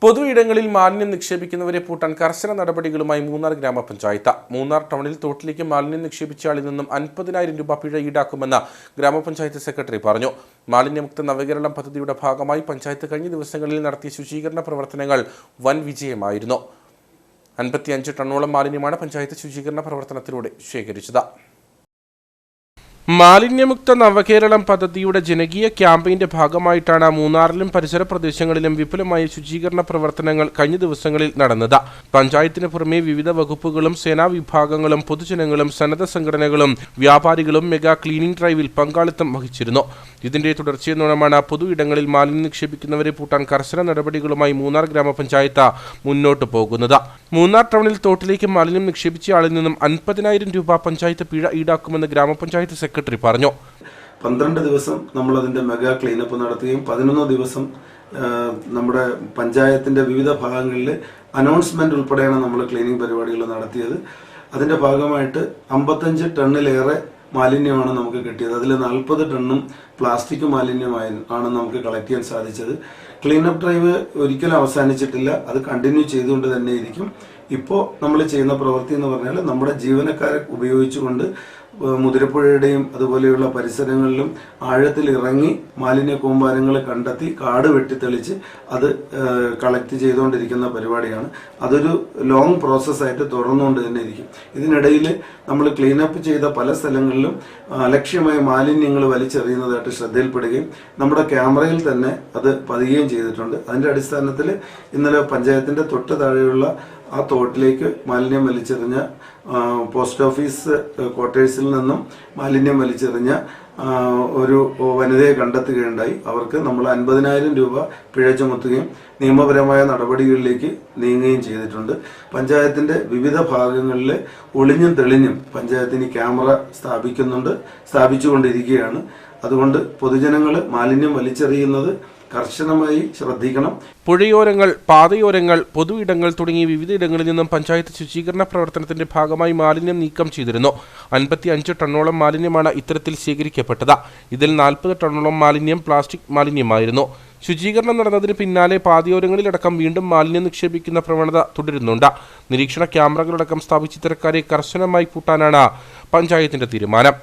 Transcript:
പൊതു ഇടങ്ങളിൽ മാലിന്യം നിക്ഷേപിക്കുന്നവരെ പൂട്ടാൻ കർശന നടപടികളുമായി മൂന്നാർ ഗ്രാമപഞ്ചായത്ത്. മൂന്നാർ ടൗണിൽ തോട്ടിലേക്ക് മാലിന്യം നിക്ഷേപിച്ചയാളിൽ നിന്നും 50,000 രൂപ പിഴ ഈടാക്കുമെന്ന് ഗ്രാമപഞ്ചായത്ത് സെക്രട്ടറി പറഞ്ഞു. മാലിന്യമുക്ത നവകേരളം പദ്ധതിയുടെ ഭാഗമായി പഞ്ചായത്ത് കഴിഞ്ഞ ദിവസങ്ങളിൽ നടത്തിയ ശുചീകരണ പ്രവർത്തനങ്ങൾ വൻ വിജയമായിരുന്നു. 55 ടണ്ണോളം മാലിന്യമാണ് പഞ്ചായത്ത് ശുചീകരണ പ്രവർത്തനത്തിലൂടെ ശേഖരിച്ചത്. മാലിന്യമുക്ത നവകേരളം പദ്ധതിയുടെ ജനകീയ ക്യാമ്പയിന്റെ ഭാഗമായിട്ടാണ് മൂന്നാറിലും പരിസര പ്രദേശങ്ങളിലും വിപുലമായ ശുചീകരണ പ്രവർത്തനങ്ങൾ കഴിഞ്ഞ ദിവസങ്ങളിൽ നടന്നത്. പഞ്ചായത്തിന് പുറമെ വിവിധ വകുപ്പുകളും സേനാ വിഭാഗങ്ങളും പൊതുജനങ്ങളും സന്നദ്ധ സംഘടനകളും വ്യാപാരികളും മെഗാ ക്ലീനിംഗ് ഡ്രൈവിൽ പങ്കാളിത്തം വഹിച്ചിരുന്നു. ഇതിന്റെ തുടർച്ചയെന്നോണമാണ് പൊതു ഇടങ്ങളിൽ മാലിന്യം നിക്ഷേപിക്കുന്നവരെ പൂട്ടാൻ കർശന നടപടികളുമായി മൂന്നാർ ഗ്രാമപഞ്ചായത്ത് മുന്നോട്ടു പോകുന്നത്. മൂന്നാർ ടൗണിൽ തോട്ടിലേക്ക് മാലിന്യം നിക്ഷേപിച്ചയാളിൽ നിന്നും 50,000 രൂപ പഞ്ചായത്ത് പിഴ ഈടാക്കുമെന്ന് ഗ്രാമപഞ്ചായത്ത് സെക്രട്ടറി പറഞ്ഞു. 12 ദിവസം നമ്മൾ അതിന്റെ മെഗാ ക്ലീനപ്പ് നടത്തുകയും 11 ദിവസം നമ്മുടെ പഞ്ചായത്തിന്റെ വിവിധ ഭാഗങ്ങളിൽ അനൗൺസ്മെന്റ് ഉൾപ്പെടെയാണ് നമ്മൾ ക്ലീനിങ് പരിപാടികൾ നടത്തിയത്. അതിന്റെ ഭാഗമായിട്ട് 55 ടണ്ണിലേറെ മാലിന്യമാണ് നമുക്ക് കിട്ടിയത്. അതിൽ 40 ടണ്ണും പ്ലാസ്റ്റിക് മാലിന്യമാണ് നമുക്ക് കളക്ട് ചെയ്യാൻ സാധിച്ചത്. ക്ലീനപ്പ് ഡ്രൈവ് ഒരിക്കലും അവസാനിച്ചിട്ടില്ല, അത് കണ്ടിന്യൂ ചെയ്തുകൊണ്ട് തന്നെ ഇരിക്കും. ഇപ്പോൾ നമ്മൾ ചെയ്യുന്ന പ്രവൃത്തി എന്ന് പറഞ്ഞാൽ നമ്മുടെ ജീവനക്കാരെ ഉപയോഗിച്ചുകൊണ്ട് മുതിരപ്പുഴയുടെയും അതുപോലെയുള്ള പരിസരങ്ങളിലും ആഴത്തിൽ ഇറങ്ങി മാലിന്യ കൂമ്പാരങ്ങൾ കണ്ടെത്തി കാട് വെട്ടിത്തെളിച്ച് അത് കളക്ട് ചെയ്തുകൊണ്ടിരിക്കുന്ന പരിപാടിയാണ്. അതൊരു ലോങ് പ്രോസസ്സായിട്ട് തുടർന്നുകൊണ്ട് തന്നെ ഇരിക്കും. ഇതിനിടയിൽ നമ്മൾ ക്ലീനപ്പ് ചെയ്ത പല സ്ഥലങ്ങളിലും അലക്ഷ്യമായ മാലിന്യങ്ങൾ വലിച്ചെറിയുന്നതായിട്ട് ശ്രദ്ധയിൽപ്പെടുകയും നമ്മുടെ ക്യാമറയിൽ തന്നെ അത് പതിയുകയും ചെയ്തിട്ടുണ്ട്. അതിന്റെ അടിസ്ഥാനത്തിൽ ഇന്നലെ പഞ്ചായത്തിന്റെ തൊട്ട് താഴെയുള്ള ആ തോട്ടിലേക്ക് മാലിന്യം വലിച്ചെറിഞ്ഞ പോസ്റ്റ് ഓഫീസ് ക്വാർട്ടേഴ്സിൽ നിന്നും മാലിന്യം വലിച്ചെറിഞ്ഞ ഒരു വനിതയെ കണ്ടെത്തുകയുണ്ടായി. അവർക്ക് നമ്മൾ 50,000 രൂപ പിഴ ചുമത്തുകയും നിയമപരമായ നടപടികളിലേക്ക് നീങ്ങുകയും ചെയ്തിട്ടുണ്ട്. പഞ്ചായത്തിന്റെ വിവിധ ഭാഗങ്ങളിൽ ഒളിഞ്ഞും തെളിഞ്ഞും പഞ്ചായത്തിന് ക്യാമറ സ്ഥാപിച്ചുകൊണ്ടിരിക്കുകയാണ്. അതുകൊണ്ട് പൊതുജനങ്ങൾ മാലിന്യം വലിച്ചെറിയുന്നത് കർശനമായി ശ്രദ്ധിക്കണം. പുഴയോരങ്ങൾ, പാതയോരങ്ങൾ, പൊതു ഇടങ്ങൾ തുടങ്ങിയ വിവിധ ഇടങ്ങളിൽ നിന്നും പഞ്ചായത്ത് ശുചീകരണ പ്രവർത്തനത്തിന്റെ ഭാഗമായി മാലിന്യം നീക്കം ചെയ്തിരുന്നു. 55 ടണ്ണോളം മാലിന്യമാണ് ഇത്തരത്തിൽ ശേഖരിക്കപ്പെട്ടത്. ഇതിൽ 40 ടണ്ണോളം മാലിന്യം പ്ലാസ്റ്റിക് മാലിന്യമായിരുന്നു. ശുചീകരണം നടന്നതിന് പിന്നാലെ പാതയോരങ്ങളിലടക്കം വീണ്ടും മാലിന്യം നിക്ഷേപിക്കുന്ന പ്രവണത തുടരുന്നുണ്ട്. നിരീക്ഷണ ക്യാമറകളടക്കം സ്ഥാപിച്ച് ഇത്തരക്കാരെ കർശനമായി പൂട്ടാനാണ് പഞ്ചായത്തിന്റെ തീരുമാനം.